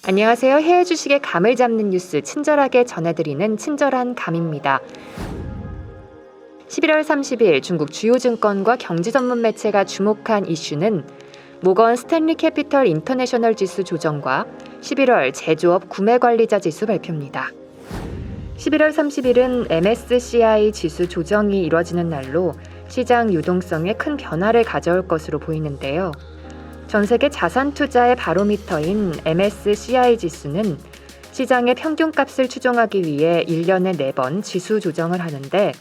안녕하세요. 해외 주식의 감을 잡는 뉴스 친절하게 전해드리는 친절한 감입니다. 11월 30일 중국 주요 증권과 경제 전문 매체가 주목한 이슈는 모건 스탠리 캐피털 인터내셔널 지수 조정과 11월 제조업 구매 관리자 지수 발표입니다. 11월 30일은 MSCI 지수 조정이 이뤄지는 날로 시장 유동성에 큰 변화를 가져올 것으로 보이는데요. 전 세계 자산 투자의 바로미터인 MSCI 지수는 시장의 평균값을 추종하기 위해 1년에 4번 지수 조정을 하는데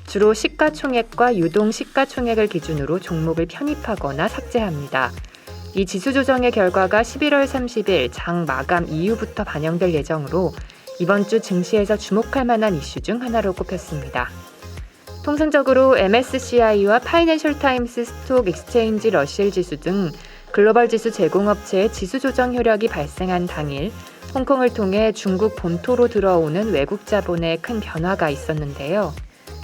주로 시가총액과 유동 시가총액을 기준으로 종목을 편입하거나 삭제합니다. 이 지수 조정의 결과가 11월 30일 장 마감 이후부터 반영될 예정으로 이번 주 증시에서 주목할 만한 이슈 중 하나로 꼽혔습니다. 통상적으로 MSCI와 파이낸셜 타임스 스톡 익스체인지 러셀 지수 등 글로벌 지수 제공업체의 지수 조정 효력이 발생한 당일 홍콩을 통해 중국 본토로 들어오는 외국 자본에 큰 변화가 있었는데요.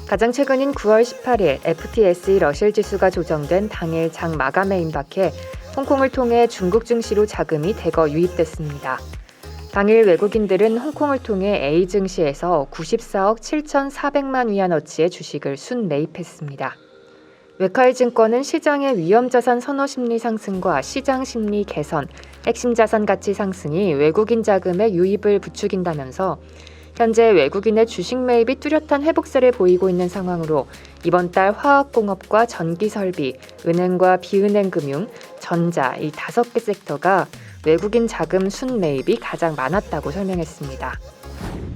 가장 최근인 9월 18일 FTSE 러셀 지수가 조정된 당일 장 마감에 임박해 홍콩을 통해 중국 증시로 자금이 대거 유입됐습니다. 당일 외국인들은 홍콩을 통해 A 증시에서 94억 7,400만 위안어치의 주식을 순매입했습니다. 웨카이 증권은 시장의 위험자산 선호 심리 상승과 시장 심리 개선, 핵심 자산 가치 상승이 외국인 자금의 유입을 부추긴다면서 현재 외국인의 주식 매입이 뚜렷한 회복세를 보이고 있는 상황으로 이번 달 화학공업과 전기설비, 은행과 비은행 금융, 전자 이 5개 섹터가 외국인 자금 순매입이 가장 많았다고 설명했습니다.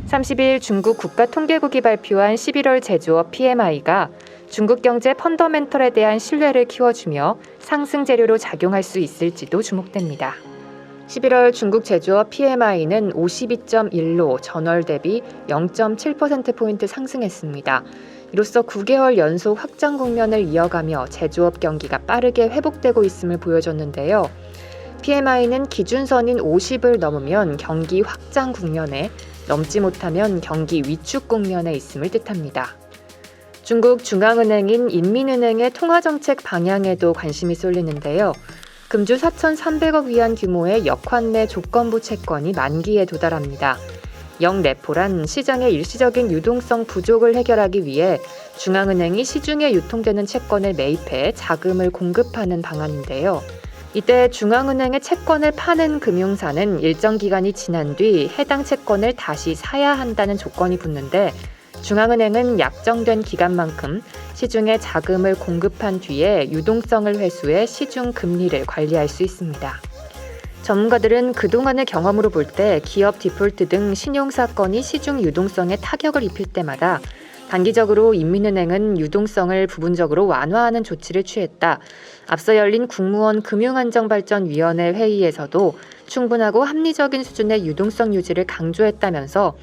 30일 중국 국가통계국이 발표한 11월 제조업 PMI가 중국 경제 펀더멘털에 대한 신뢰를 키워주며 상승 재료로 작용할 수 있을지도 주목됩니다. 11월 중국 제조업 PMI는 52.1로 전월 대비 0.7%포인트 상승했습니다. 이로써 9개월 연속 확장 국면을 이어가며 제조업 경기가 빠르게 회복되고 있음을 보여줬는데요. PMI는 기준선인 50을 넘으면 경기 확장 국면에, 넘지 못하면 경기 위축 국면에 있음을 뜻합니다. 중국 중앙은행인 인민은행의 통화정책 방향에도 관심이 쏠리는데요. 금주 4,300억 위안 규모의 역환매 조건부 채권이 만기에 도달합니다. 역레포란 시장의 일시적인 유동성 부족을 해결하기 위해 중앙은행이 시중에 유통되는 채권을 매입해 자금을 공급하는 방안인데요. 이때 중앙은행의 채권을 파는 금융사는 일정 기간이 지난 뒤 해당 채권을 다시 사야 한다는 조건이 붙는데 중앙은행은 약정된 기간만큼 시중에 자금을 공급한 뒤에 유동성을 회수해 시중 금리를 관리할 수 있습니다. 전문가들은 그동안의 경험으로 볼 때 기업 디폴트 등 신용사건이 시중 유동성에 타격을 입힐 때마다 단기적으로 인민은행은 유동성을 부분적으로 완화하는 조치를 취했다. 앞서 열린 국무원 금융안정발전위원회 회의에서도 충분하고 합리적인 수준의 유동성 유지를 강조했다면서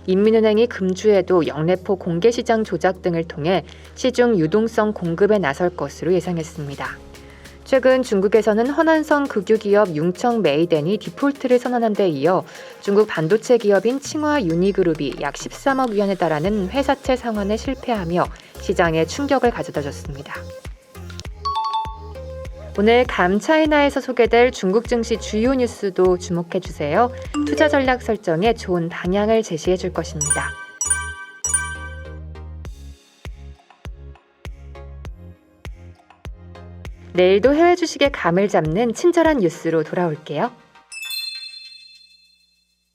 인민은행이 금주에도 역레포 공개시장 조작 등을 통해 시중 유동성 공급에 나설 것으로 예상했습니다. 최근 중국에서는 허난성 국유기업 융청 메이덴이 디폴트를 선언한 데 이어 중국 반도체 기업인 칭화 유니그룹이 약 13억 위안에 달하는 회사채 상환에 실패하며 시장에 충격을 가져다줬습니다. 오늘 감차이나에서 소개될 중국 증시 주요 뉴스도 주목해주세요. 투자 전략 설정에 좋은 방향을 제시해줄 것입니다. 내일도 해외 주식의 감을 잡는 친절한 뉴스로 돌아올게요.